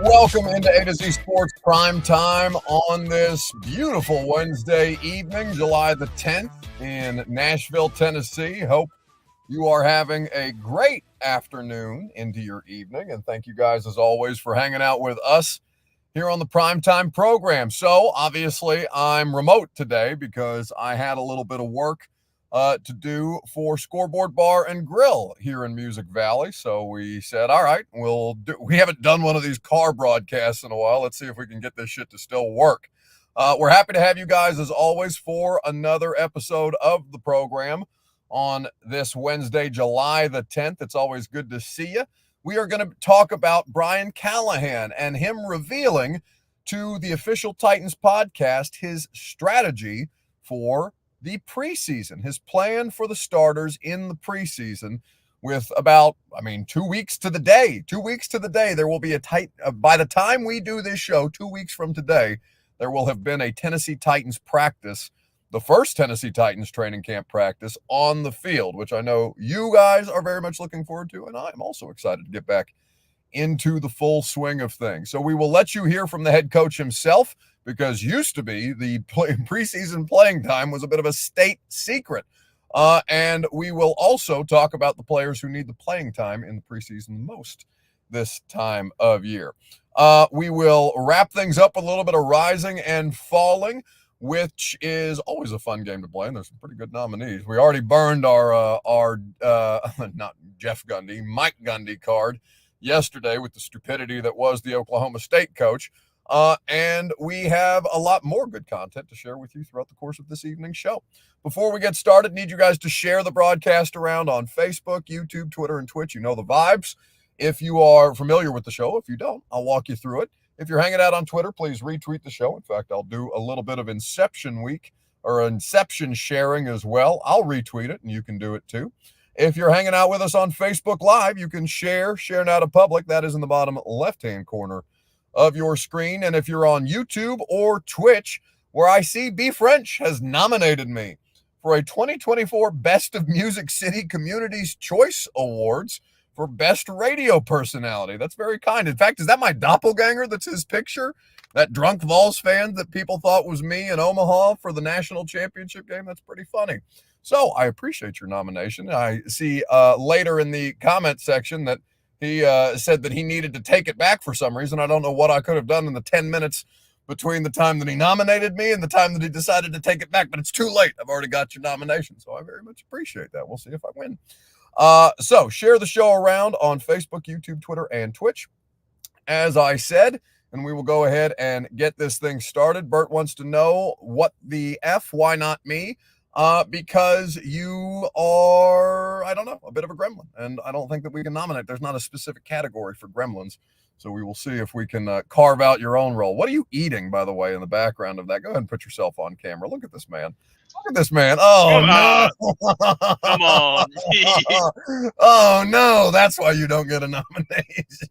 Welcome into A to Z Sports Prime Time on this beautiful Wednesday evening, July the 10th in Nashville, Tennessee. Hope you are having a great afternoon into your evening. And thank you guys, as always, for hanging out with us here on the Prime Time program. So, obviously, I'm remote today because I had a little bit of work to do for Scoreboard Bar and Grill here in Music Valley. So we said, all right, we haven't done one of these car broadcasts in a while. Let's see if we can get this shit to still work. We're happy to have you guys, as always, for another episode of the program on this Wednesday, July the 10th. It's always good to see you. We are going to talk about Brian Callahan and him revealing to the official Titans podcast his strategy for the preseason, his plan for the starters in the preseason, with about, 2 weeks to the day. 2 weeks to the day, there will be by the time we do this show, 2 weeks from today, there will have been a Tennessee Titans practice, the first Tennessee Titans training camp practice on the field, which I know you guys are very much looking forward to, and I'm also excited to get back into the full swing of things. So we will let you hear from the head coach himself, because used to be the preseason playing time was a bit of a state secret. And we will also talk about the players who need the playing time in the preseason most this time of year. We will wrap things up with a little bit of rising and falling, which is always a fun game to play, and there's some pretty good nominees. We already burned our not Jeff Gundy, Mike Gundy card yesterday with the stupidity that was the Oklahoma State coach. And we have a lot more good content to share with you throughout the course of this evening's show. Before we get started, need you guys to share the broadcast around on Facebook, YouTube, Twitter, and Twitch. You know the vibes. If you are familiar with the show, if you don't, I'll walk you through it. If you're hanging out on Twitter, please retweet the show. In fact, I'll do a little bit of Inception Week or Inception sharing as well. I'll retweet it, and you can do it too. If you're hanging out with us on Facebook Live, you can share now to public. That is in the bottom left-hand corner of your screen. And if you're on YouTube or Twitch, where I see B French has nominated me for a 2024 Best of Music City Communities Choice Awards for Best Radio Personality. That's very kind. In fact, is that my doppelganger that's his picture? That drunk Vols fan that people thought was me in Omaha for the national championship game? That's pretty funny. So I appreciate your nomination. I see later in the comment section that he said that he needed to take it back for some reason. I don't know what I could have done in the 10 minutes between the time that he nominated me and the time that he decided to take it back, but it's too late. I've already got your nomination, so I very much appreciate that. We'll see if I win. So share the show around on Facebook, YouTube, Twitter, and Twitch, as I said, and we will go ahead and get this thing started. Bert wants to know, what the F, why not me? Because you are, I don't know, a bit of a gremlin, and I don't think that we can nominate. There's not a specific category for gremlins, so we will see if we can carve out your own role. What are you eating, by the way, in the background of that? Go ahead and put yourself on camera. Look at this man. Look at this man. Oh, no. Come on. Oh, no. That's why you don't get a nomination.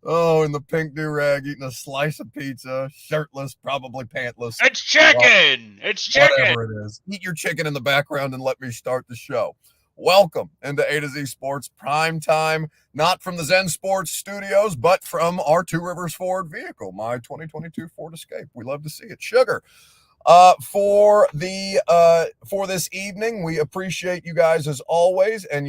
Oh, in the pink do-rag, eating a slice of pizza, shirtless, probably pantless. It's chicken. It's chicken. Whatever it is. Eat your chicken in the background and let me start the show. Welcome into A to Z Sports Prime Time, not from the Zen Sports studios, but from our Two Rivers Ford vehicle, my 2022 Ford Escape. We love to see it. Sugar. For this evening, we appreciate you guys as always, and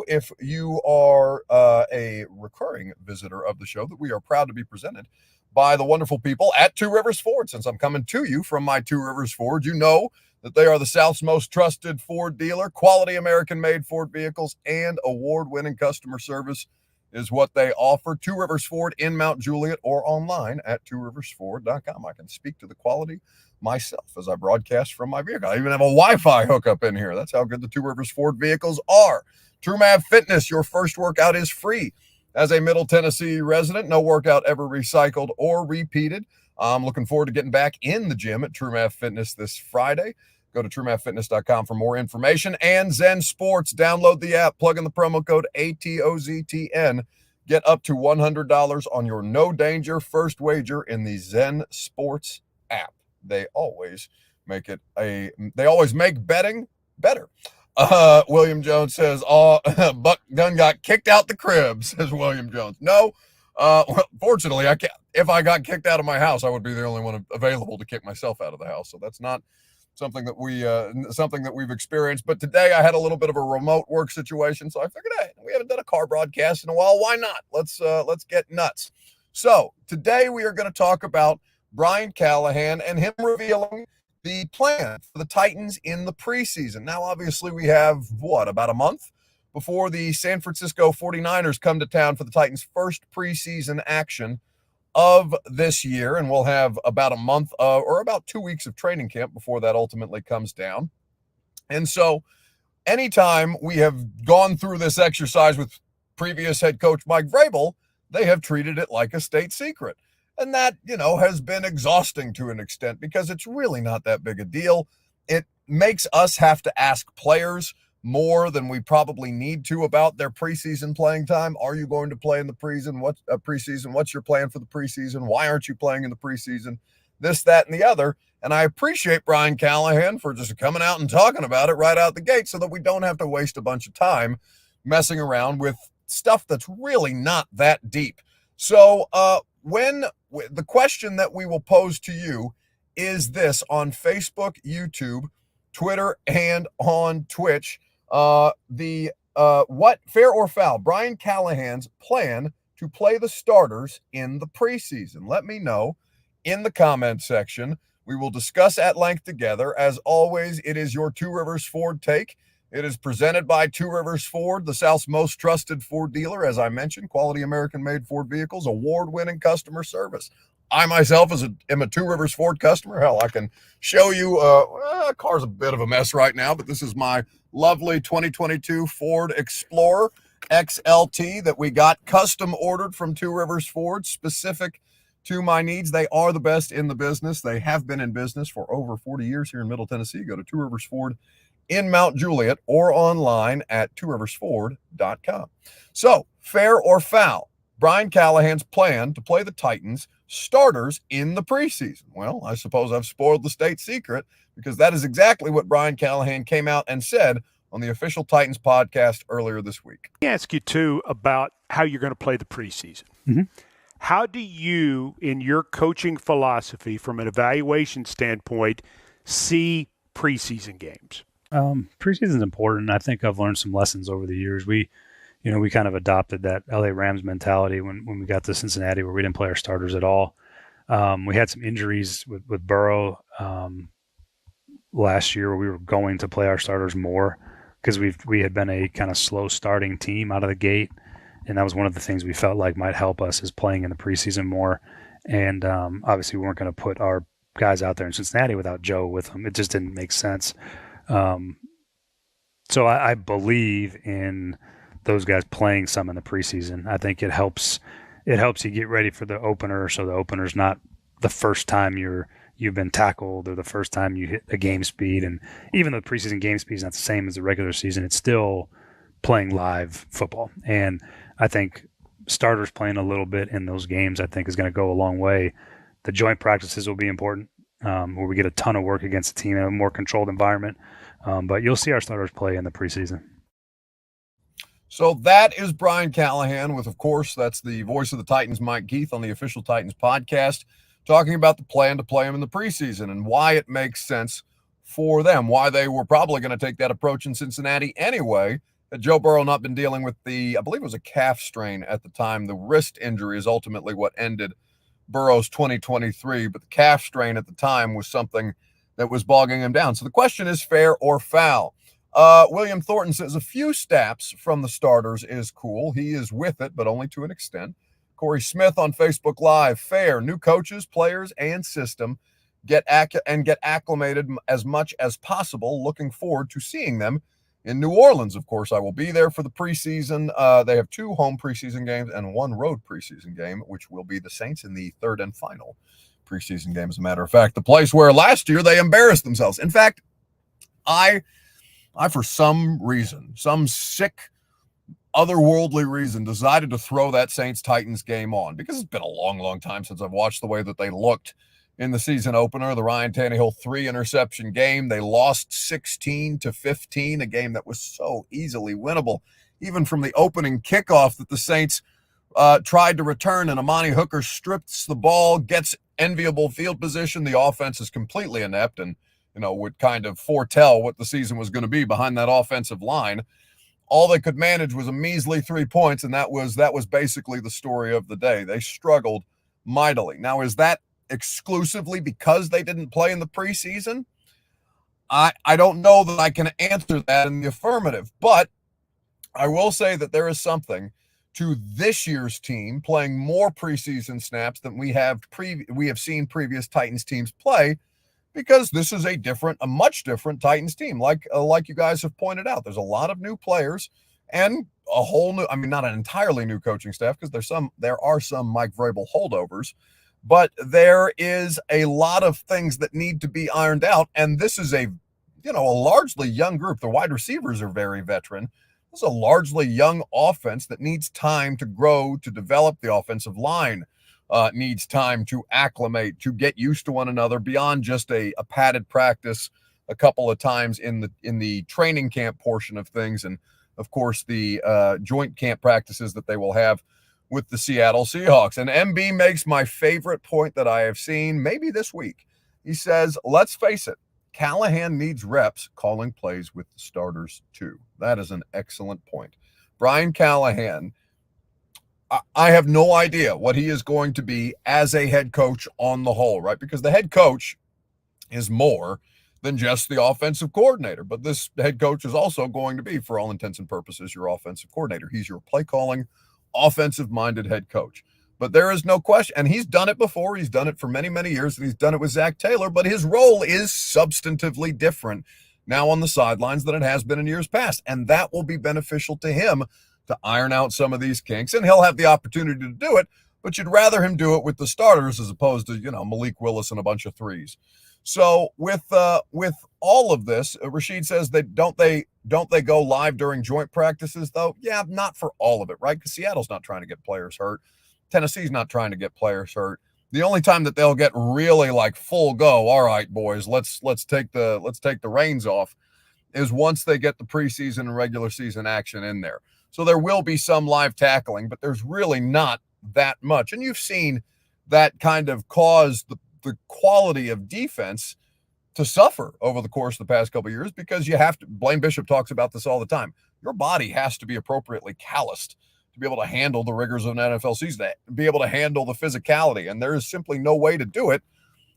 if you are a recurring visitor of the show, that we are proud to be presented by the wonderful people at Two Rivers Ford. Since I'm coming to you from my Two Rivers Ford, you know that they are the South's most trusted Ford dealer. Quality American-made Ford vehicles and award-winning customer service is what they offer. Two Rivers Ford in Mount Juliet, or online at tworiversford.com. I can speak to the quality myself as I broadcast from my vehicle. I even have a Wi-Fi hookup in here. That's how good the Two Rivers Ford vehicles are. TrueMav Fitness, your first workout is free. As a Middle Tennessee resident, no workout ever recycled or repeated. I'm looking forward to getting back in the gym at TrueMav Fitness this Friday. Go to TrueMathFitness.com for more information. And Zen Sports, download the app, plug in the promo code ATOZTN. Get up to $100 on your no danger first wager in the Zen Sports app. They always make betting better. William Jones says, Buck Dunn got kicked out the crib, says William Jones. No, Well, fortunately, I can't. If I got kicked out of my house, I would be the only one available to kick myself out of the house. So that's not something that we've experienced. But today I had a little bit of a remote work situation, so I figured, hey, we haven't done a car broadcast in a while. Why not? Let's get nuts. So today we are going to talk about Brian Callahan and him revealing the plan for the Titans in the preseason. Now, obviously, we have about a month before the San Francisco 49ers come to town for the Titans' first preseason action of this year, and we'll have about a month or about 2 weeks of training camp before that ultimately comes down. And so anytime we have gone through this exercise with previous head coach Mike Vrabel, they have treated it like a state secret. And that, has been exhausting to an extent because it's really not that big a deal. It makes us have to ask players more than we probably need to about their preseason playing time. Are you going to play in the preseason? What's your plan for the preseason? Why aren't you playing in the preseason? This, that, and the other. And I appreciate Brian Callahan for just coming out and talking about it right out the gate so that we don't have to waste a bunch of time messing around with stuff that's really not that deep. So the question that we will pose to you is this on Facebook, YouTube, Twitter, and on Twitch. What, fair or foul, Brian Callahan's plan to play the starters in the preseason? Let me know in the comment section. We will discuss at length together. As always, it is your Two Rivers Ford take. It is presented by Two Rivers Ford, the South's most trusted Ford dealer. As I mentioned, quality American-made Ford vehicles, award-winning customer service. I myself am a Two Rivers Ford customer. Hell, I can show you. Car's a bit of a mess right now, but this is my lovely 2022 Ford Explorer XLT that we got custom ordered from Two Rivers Ford, specific to my needs. They are the best in the business. They have been in business for over 40 years here in Middle Tennessee. Go to Two Rivers Ford in Mount Juliet or online at tworiversford.com. So, fair or foul, Brian Callahan's plan to play the Titans starters in the preseason. Well, I suppose I've spoiled the state secret because that is exactly what Brian Callahan came out and said on the official Titans podcast earlier this week. Let me ask you, too, about how you're going to play the preseason. Mm-hmm. How do you, in your coaching philosophy, from an evaluation standpoint, see preseason games? Preseason is important. I think I've learned some lessons over the years. We kind of adopted that LA Rams mentality when we got to Cincinnati, where we didn't play our starters at all. We had some injuries with Burrow last year, where we were going to play our starters more because we had been a kind of slow starting team out of the gate, and that was one of the things we felt like might help us is playing in the preseason more. And obviously, we weren't going to put our guys out there in Cincinnati without Joe with them. It just didn't make sense. So I believe in those guys playing some in the preseason. I think it helps you get ready for the opener, so the opener's not the first time you've been tackled or the first time you hit a game speed. And even though the preseason game speed is not the same as the regular season, it's still playing live football. And I think starters playing a little bit in those games, I think, is going to go a long way. The joint practices will be important, where we get a ton of work against the team in a more controlled environment. But you'll see our starters play in the preseason. So that is Brian Callahan with, of course, that's the voice of the Titans, Mike Keith, on the official Titans podcast, talking about the plan to play him in the preseason and why it makes sense for them, why they were probably going to take that approach in Cincinnati anyway. That Joe Burrow not been dealing with I believe it was a calf strain at the time. The wrist injury is ultimately what ended Burrow's 2023, but the calf strain at the time was something that was bogging him down. So the question is fair or foul. William Thornton says a few snaps from the starters is cool. He is with it, but only to an extent. Corey Smith on Facebook Live, fair. New coaches, players, and system get acclimated as much as possible. Looking forward to seeing them in New Orleans. Of course, I will be there for the preseason. They have 2 home preseason games and 1 road preseason game, which will be the Saints in the 3rd and final preseason game. As a matter of fact, the place where last year they embarrassed themselves. In fact, I for some reason, some sick, otherworldly reason, decided to throw that Saints-Titans game on because it's been a long, long time since I've watched the way that they looked in the season opener, the Ryan Tannehill 3-interception game. They lost 16-15, a game that was so easily winnable. Even from the opening kickoff that the Saints tried to return, and Amani Hooker strips the ball, gets enviable field position. The offense is completely inept and, would kind of foretell what the season was going to be behind that offensive line. All they could manage was a measly 3 points, and that was basically the story of the day. They struggled mightily. Now, is that exclusively because they didn't play in the preseason? I don't know that I can answer that in the affirmative, but I will say that there is something to this year's team playing more preseason snaps than we have seen previous Titans teams play, because this is a much different Titans team. Like you guys have pointed out, there's a lot of new players and a whole new, not an entirely new coaching staff, because there are some Mike Vrabel holdovers, but there is a lot of things that need to be ironed out. And this is a largely young group. The wide receivers are very veteran. This is a largely young offense that needs time to grow, to develop. The offensive line needs time to acclimate, to get used to one another beyond just a padded practice a couple of times in the training camp portion of things. And of course, the joint camp practices that they will have with the Seattle Seahawks. And MB makes my favorite point that I have seen maybe this week. He says, let's face it, Callahan needs reps calling plays with the starters too. That is an excellent point. Brian Callahan, I have no idea what he is going to be as a head coach on the whole, right? Because the head coach is more than just the offensive coordinator. But this head coach is also going to be, for all intents and purposes, your offensive coordinator. He's your play calling, offensive-minded head coach. But there is no question, and he's done it before. He's done it for many, many years, and he's done it with Zach Taylor, but his role is substantively different now on the sidelines than it has been in years past, and that will be beneficial to him to iron out some of these kinks, and he'll have the opportunity to do it, but you'd rather him do it with the starters as opposed to, Malik Willis and a bunch of threes. So with all of this, Rashid says don't they go live during joint practices, though? Yeah, not for all of it, right? Because Seattle's not trying to get players hurt. Tennessee's not trying to get players hurt. The only time that they'll get really like full go, all right, boys, let's take the reins off, is once they get the preseason and regular season action in there. So there will be some live tackling, but there's really not that much. And you've seen that kind of cause the quality of defense to suffer over the course of the past couple of years, because you have to, Blaine Bishop talks about this all the time, your body has to be appropriately calloused to be able to handle the rigors of an NFL season, to be able to handle the physicality. And there is simply no way to do it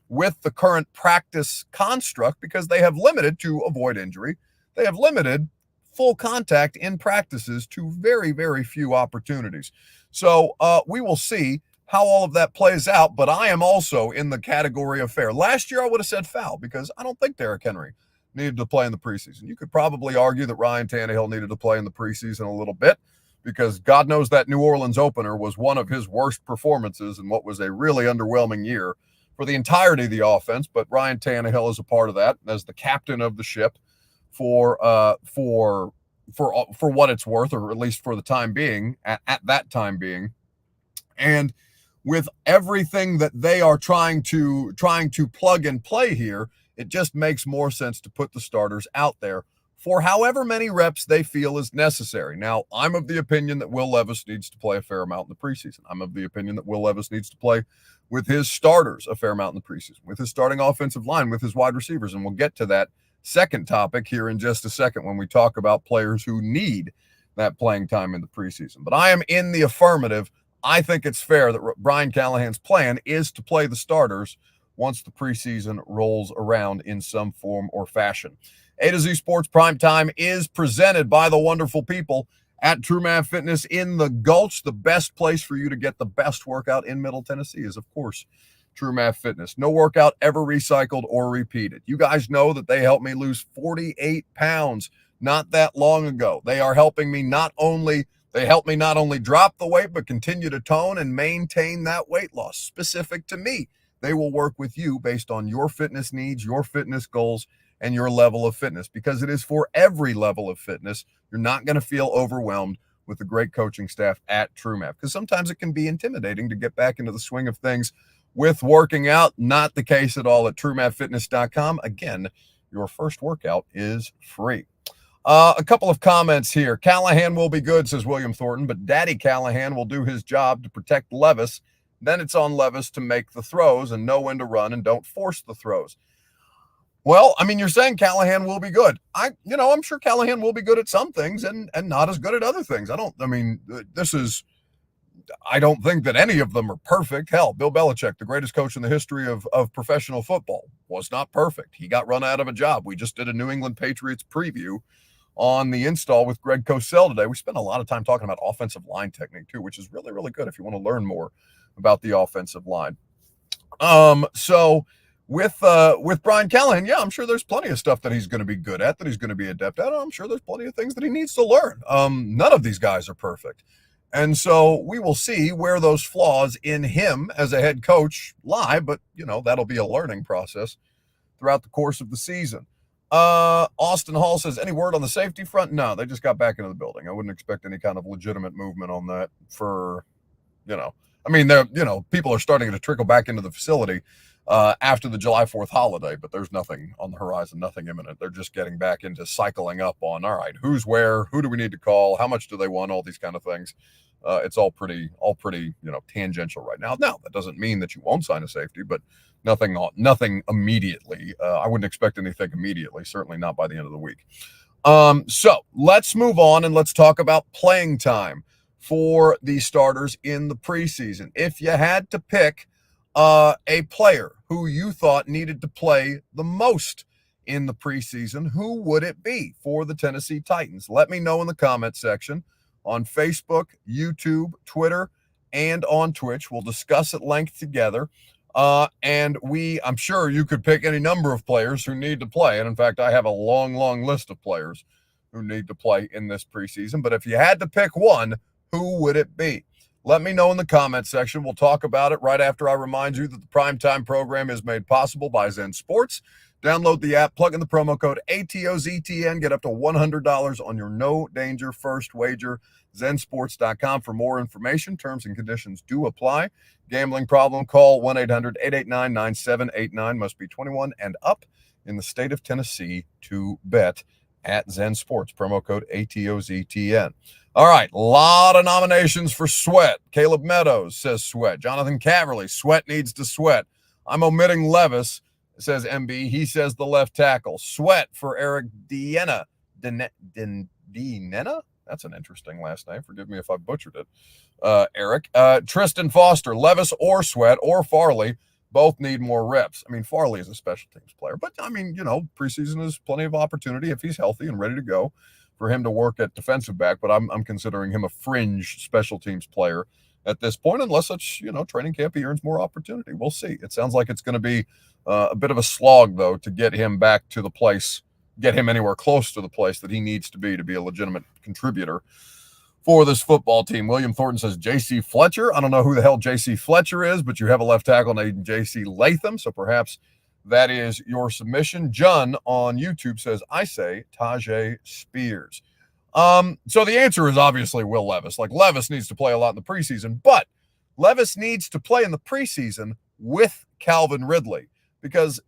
with the current practice construct, because they have limited, to avoid injury, they have limited full contact in practices to very, very few opportunities. So we will see how all of that plays out, but I am also in the category of fair. Last year I would have said foul, because I don't think Derrick Henry needed to play in the preseason. You could probably argue that Ryan Tannehill needed to play in the preseason a little bit, because God knows that New Orleans opener was one of his worst performances in what was a really underwhelming year for the entirety of the offense. But Ryan Tannehill is a part of that as the captain of the ship for what it's worth, or at least for the time being, at that time being. And with everything that they are trying to plug and play here, it just makes more sense to put the starters out there for however many reps they feel is necessary. Now, I'm of the opinion that Will Levis needs to play a fair amount in the preseason. I'm of the opinion that Will Levis needs to play with his starters a fair amount in the preseason, with his starting offensive line, with his wide receivers. And we'll get to that second topic here in just a second when we talk about players who need that playing time in the preseason. But I am in the affirmative. I think it's fair that Brian Callahan's plan is to play the starters once the preseason rolls around in some form or fashion. A to Z Sports Primetime is presented by the wonderful people at True Math Fitness in the Gulch. The best place for you to get the best workout in Middle Tennessee is, of course, True Math Fitness. No workout ever recycled or repeated. You guys know that they helped me lose 48 pounds not that long ago. They are helping me not only drop the weight, but continue to tone and maintain that weight loss specific to me. They will work with you based on your fitness needs, your fitness goals, and your level of fitness, because it is for every level of fitness. You're not going to feel overwhelmed with the great coaching staff at True Math, because sometimes it can be intimidating to get back into the swing of things with working out. Not the case at all at TrueMathFitness.com. Again, your first workout is free. A couple of comments here. Callahan will be good, says William Thornton, but Daddy Callahan will do his job to protect Levis. Then it's on Levis to make the throws and know when to run and don't force the throws. Well, I mean, you're saying Callahan will be good. I'm sure Callahan will be good at some things and not as good at other things. I don't think that any of them are perfect. Hell, Bill Belichick, the greatest coach in the history of professional football, was not perfect. He got run out of a job. We just did a New England Patriots preview on the install with Greg Cosell today. We spent a lot of time talking about offensive line technique too, which is really, really good if you want to learn more about the offensive line. So with Brian Callahan, yeah, I'm sure there's plenty of stuff that he's going to be good at, that he's going to be adept at. I'm sure there's plenty of things that he needs to learn. None of these guys are perfect. And so we will see where those flaws in him as a head coach lie, but, that'll be a learning process throughout the course of the season. Austin Hall says, any word on the safety front? No, they just got back into the building. I wouldn't expect any kind of legitimate movement on that for, people are starting to trickle back into the facility after the July 4th holiday, but there's nothing on the horizon, nothing imminent. They're just getting back into cycling up on, all right, who's where, who do we need to call, how much do they want, all these kind of things. It's all pretty, tangential right now. Now, that doesn't mean that you won't sign a safety, but nothing immediately. I wouldn't expect anything immediately, certainly not by the end of the week. So let's move on and let's talk about playing time for the starters in the preseason. If you had to pick a player who you thought needed to play the most in the preseason, who would it be for the Tennessee Titans? Let me know in the comment section on Facebook, YouTube, Twitter, and on Twitch. We'll discuss at length together. And I'm sure you could pick any number of players who need to play. And in fact, I have a long, long list of players who need to play in this preseason. But if you had to pick one, who would it be? Let me know in the comment section. We'll talk about it right after I remind you that the Primetime program is made possible by Zen Sports. Download the app, plug in the promo code ATOZTN, get up to $100 on your no-danger first wager. ZenSports.com for more information. Terms and conditions do apply. Gambling problem, call 1-800-889-9789. Must be 21 and up in the state of Tennessee to bet at Zen Sports. Promo code ATOZTN. All right, a lot of nominations for Sweat. Caleb Meadows says Sweat. Jonathan Caverly, Sweat needs to sweat. I'm omitting Levis, says MB. He says the left tackle. Sweat for Eric Dienna. Dienna? That's an interesting last name. Forgive me if I butchered it. Eric. Tristan Foster, Levis or Sweat or Farley both need more reps. I mean, Farley is a special teams player, but preseason is plenty of opportunity if he's healthy and ready to go for him to work at defensive back, but I'm considering him a fringe special teams player at this point, unless it's, training camp, he earns more opportunity. We'll see. It sounds like it's going to be a bit of a slog, though, to get him back to the place, get him anywhere close to the place that he needs to be a legitimate contributor for this football team. William Thornton says J.C. Fletcher. I don't know who the hell J.C. Fletcher is, but you have a left tackle named J.C. Latham, so perhaps that is your submission. John on YouTube says, I say Tajay Spears. So the answer is obviously Will Levis. Like, Levis needs to play a lot in the preseason, but Levis needs to play in the preseason with Calvin Ridley, because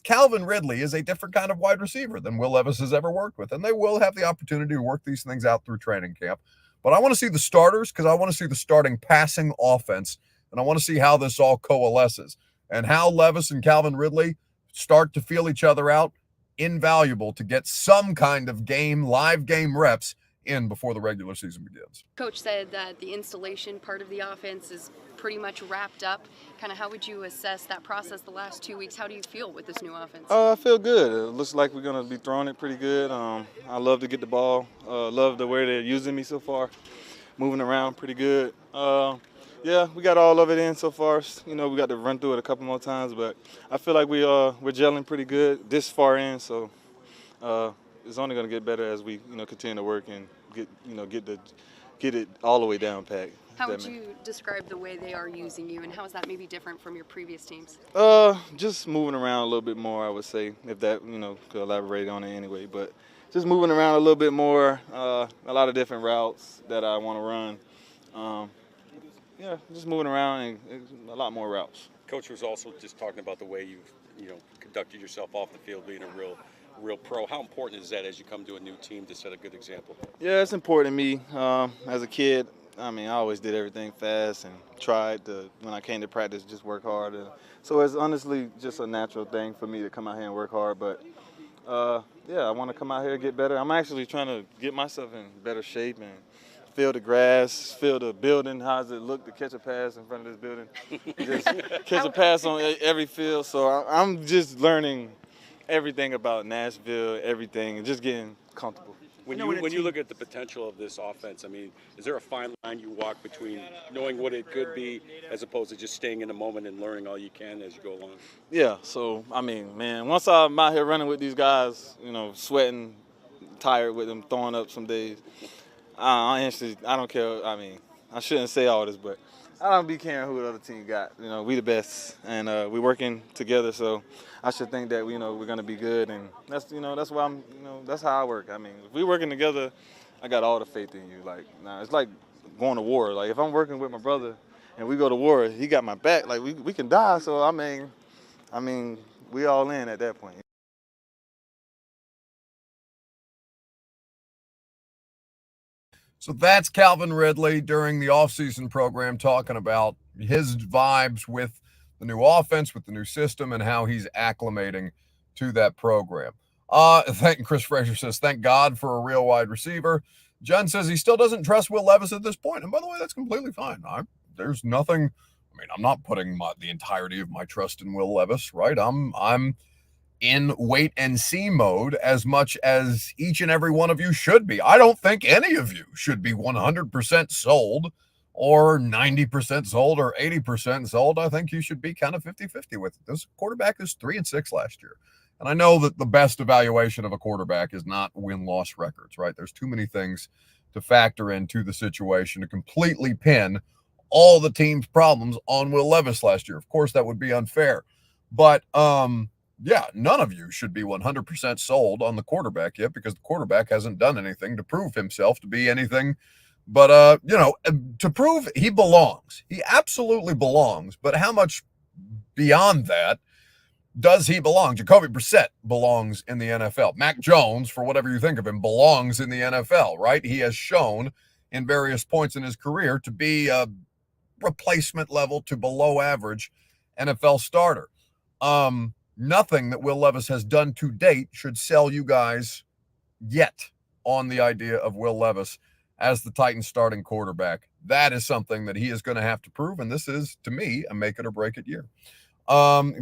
Calvin Ridley is a different kind of wide receiver than Will Levis has ever worked with, and they will have the opportunity to work these things out through training camp. But I want to see the starters, because I want to see the starting passing offense, and I want to see how this all coalesces and how Levis and Calvin Ridley start to feel each other out. Invaluable to get some kind of live game reps in before the regular season begins. Coach said that the installation part of the offense is pretty much wrapped up. Kind of how would you assess that process the last 2 weeks? How do you feel with this new offense? I feel good. It looks like we're going to be throwing it pretty good. I love to get the ball. Love the way they're using me so far. Moving around pretty good. Yeah, we got all of it in so far. We got to run through it a couple more times, but I feel like we're gelling pretty good this far in. So it's only going to get better as we continue to work and get it all the way down pat. How would you describe the way they are using you, and how is that maybe different from your previous teams? Just moving around a little bit more, I would say, if that could elaborate on it anyway. But just moving around a little bit more, a lot of different routes that I want to run. Yeah, just moving around and a lot more routes. Coach was also just talking about the way you've conducted yourself off the field, being a real real pro. How important is that as you come to a new team to set a good example? Yeah, it's important to me. As a kid, I mean, I always did everything fast and tried to, when I came to practice, just work hard. So it's honestly just a natural thing for me to come out here and work hard. But, yeah, I want to come out here and get better. I'm actually trying to get myself in better shape and feel the grass, feel the building. How does it look to catch a pass in front of this building? Just catch a pass on every field. So I'm just learning everything about Nashville, everything, and just getting comfortable. When you look at the potential of this offense, I mean, is there a fine line you walk between knowing what it could be as opposed to just staying in the moment and learning all you can as you go along? Yeah, so, I mean, man, once I'm out here running with these guys, you know, sweating, tired with them, throwing up some days, I don't care. I mean, I shouldn't say all this, but I don't be caring who the other team got. You know, we the best, and we working together, so I should think that, you know, we're going to be good, and that's, you know, that's why I'm, you know, that's how I work. I mean, if we working together, I got all the faith in you. Like, nah, it's like going to war. Like, if I'm working with my brother and we go to war, he got my back. Like, we can die, so, I mean, we all in at that point. So that's Calvin Ridley during the offseason program talking about his vibes with the new offense, with the new system, and how he's acclimating to that program. Chris Frazier says, thank God for a real wide receiver. John says he still doesn't trust Will Levis at this point. And by the way, that's completely fine. There's nothing, I mean, I'm not putting the entirety of my trust in Will Levis, right? I'm in wait and see mode as much as each and every one of you should be. I don't think any of you should be 100% sold or 90% sold or 80% sold. I think you should be kind of 50-50 with it. This quarterback is 3-6 last year. And I know that the best evaluation of a quarterback is not win-loss records, right? There's too many things to factor into the situation to completely pin all the team's problems on Will Levis last year. Of course, that would be unfair. But, yeah, none of you should be 100% sold on the quarterback yet because the quarterback hasn't done anything to prove himself to be anything but, to prove he belongs. He absolutely belongs. But how much beyond that does he belong? Jacoby Brissett belongs in the NFL. Mac Jones, for whatever you think of him, belongs in the NFL, right? He has shown in various points in his career to be a replacement level to below average NFL starter. Nothing that Will Levis has done to date should sell you guys yet on the idea of Will Levis as the Titans starting quarterback. That is something that he is going to have to prove, and this is, to me, a make it or break it year.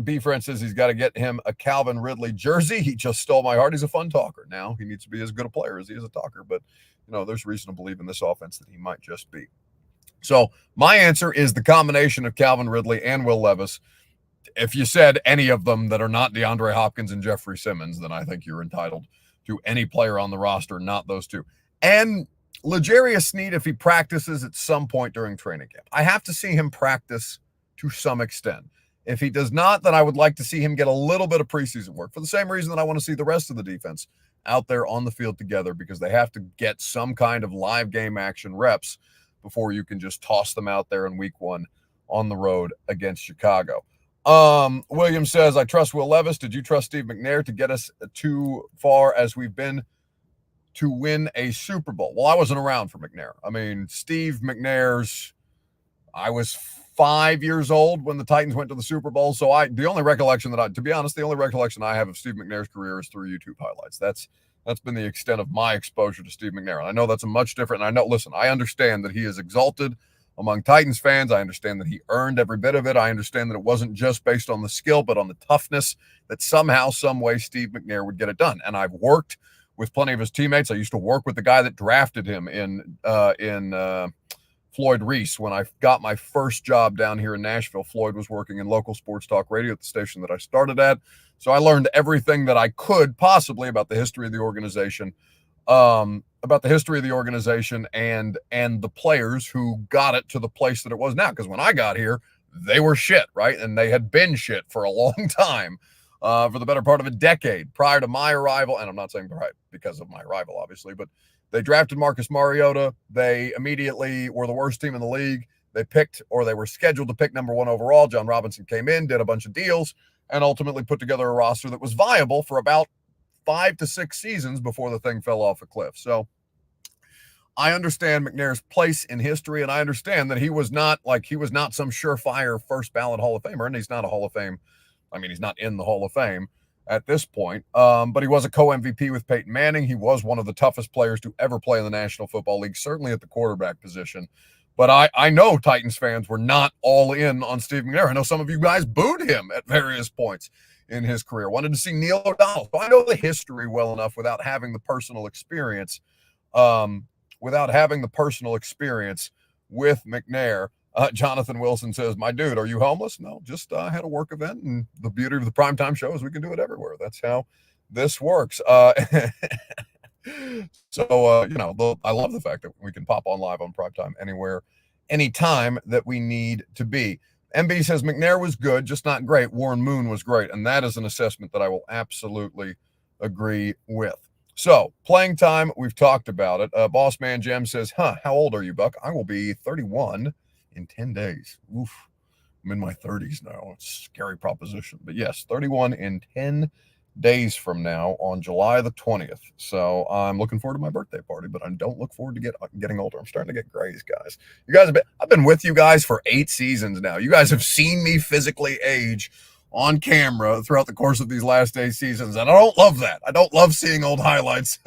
B. French says he's got to get him a Calvin Ridley jersey. He just stole my heart. He's a fun talker. Now he needs to be as good a player as he is a talker, but there's reason to believe in this offense that he might just be. So my answer is the combination of Calvin Ridley and Will Levis. If you said any of them that are not DeAndre Hopkins and Jeffrey Simmons, then I think you're entitled to any player on the roster, not those two. And L'Jarius Sneed, if he practices at some point during training camp, I have to see him practice to some extent. If he does not, then I would like to see him get a little bit of preseason work for the same reason that I want to see the rest of the defense out there on the field together, because they have to get some kind of live game action reps before you can just toss them out there in week one on the road against Chicago. William says, I trust Will Levis. Did you trust Steve McNair to get us too far as we've been to win a Super Bowl? Well, I wasn't around for McNair. I mean, Steve McNair's, I was 5 years old when the Titans went to the Super Bowl. So the only recollection I have of Steve McNair's career is through YouTube highlights. That's been the extent of my exposure to Steve McNair. And I know that's a much different, and I understand that he is exalted among Titans fans. I understand that he earned every bit of it. I understand that it wasn't just based on the skill, but on the toughness that somehow, some way, Steve McNair would get it done. And I've worked with plenty of his teammates. I used to work with the guy that drafted him in Floyd Reese. When I got my first job down here in Nashville, Floyd was working in local sports talk radio at the station that I started at. So I learned everything that I could possibly about the history of the organization, and the players who got it to the place that it was now. Because when I got here, they were shit, right? And they had been shit for a long time, for the better part of a decade prior to my arrival. And I'm not saying right because of my arrival, obviously, but they drafted Marcus Mariota. They immediately were the worst team in the league. They were scheduled to pick number 1 overall. John Robinson came in, did a bunch of deals, and ultimately put together a roster that was viable for about 5 to 6 seasons before the thing fell off a cliff. So I understand McNair's place in history, and I understand that he was not some surefire first ballot Hall of Famer, and he's not a Hall of Fame. I mean, he's not in the Hall of Fame at this point, but he was a co-MVP with Peyton Manning. He was one of the toughest players to ever play in the National Football League, certainly at the quarterback position. But I know Titans fans were not all in on Steve McNair. I know some of you guys booed him at various points in his career, wanted to see Neil O'Donnell. So I know the history well enough without having the personal experience. With McNair. Jonathan Wilson says, my dude, are you homeless? No, just had a work event, and the beauty of the primetime show is we can do it everywhere. That's how this works. So, I love the fact that we can pop on live on primetime anywhere, anytime that we need to be. MB says, McNair was good, just not great. Warren Moon was great, and that is an assessment that I will absolutely agree with. So, playing time, we've talked about it. Boss Man Jem says, how old are you, Buck? I will be 31 in 10 days. Oof, I'm in my 30s now. It's a scary proposition. But yes, 31 in 10 days from now on July the 20th. So, I'm looking forward to my birthday party, but I don't look forward to getting older. I'm starting to get grays, guys. I've been with you guys for 8 seasons now. You guys have seen me physically age on camera throughout the course of these last 8 seasons. And I don't love that. I don't love seeing old highlights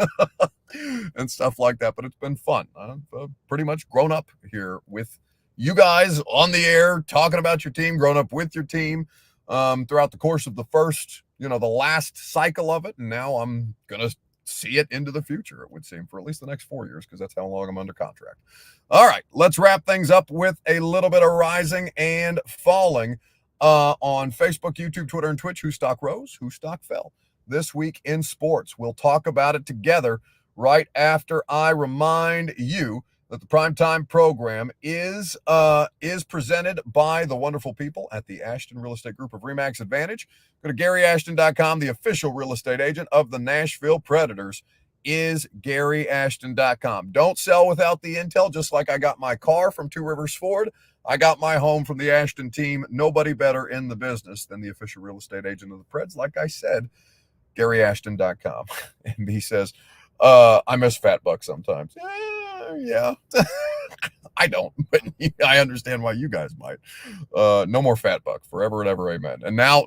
and stuff like that, but it's been fun. I've pretty much grown up here with you guys on the air, talking about your team, grown up with your team throughout the course of the first, the last cycle of it. And now I'm going to see it into the future, it would seem, for at least the next 4 years, because that's how long I'm under contract. All right, let's wrap things up with a little bit of rising and falling. On Facebook, YouTube, Twitter, and Twitch. Who stock rose? Who stock fell? This week in sports. We'll talk about it together right after I remind you that the primetime program is presented by the wonderful people at the Ashton Real Estate Group of RE/MAX Advantage. Go to GaryAshton.com. The official real estate agent of the Nashville Predators is GaryAshton.com. Don't sell without the intel, just like I got my car from Two Rivers Ford. I got my home from the Ashton team. Nobody better in the business than the official real estate agent of the Preds. Like I said, GaryAshton.com. And he says, I miss Fat Buck sometimes. Yeah. I don't, but I understand why you guys might. No more Fat Buck. Forever and ever, amen. And now,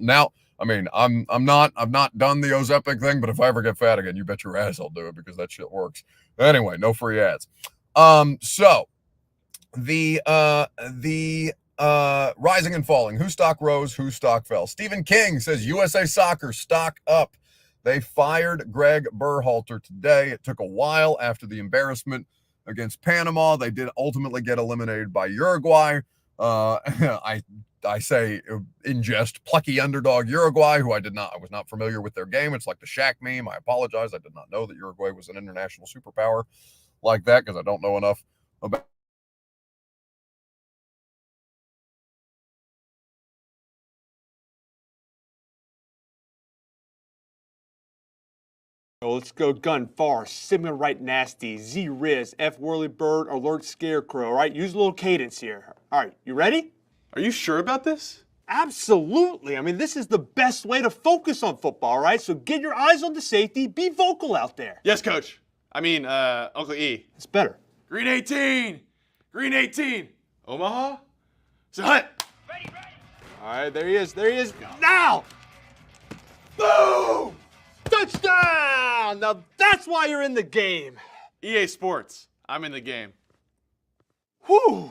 I mean, I've not done the Ozempic thing, but if I ever get fat again, you bet your ass I'll do it, because that shit works. Anyway, no free ads. So the rising and falling. Who stock rose? Who stock fell? Stephen King says USA Soccer stock up. They fired Greg Berhalter today. It took a while after the embarrassment against Panama. They did ultimately get eliminated by Uruguay. I say in jest, plucky underdog Uruguay, who I was not familiar with their game. It's like the Shaq meme. I apologize. I did not know that Uruguay was an international superpower like that, because I don't know enough about. Let's go gun far, Sigma right nasty, Z Riz, F Whirly Bird, alert scarecrow. All right, use a little cadence here. All right, you ready? Are you sure about this? Absolutely. I mean, this is the best way to focus on football, all right? So get your eyes on the safety, be vocal out there. Yes, coach. I mean, Uncle E. It's better. Green 18. Green 18. Omaha. So hut. Ready. All right, there he is. Now! Boom! Touchdown! Now that's why you're in the game. EA Sports. I'm in the game. Whew.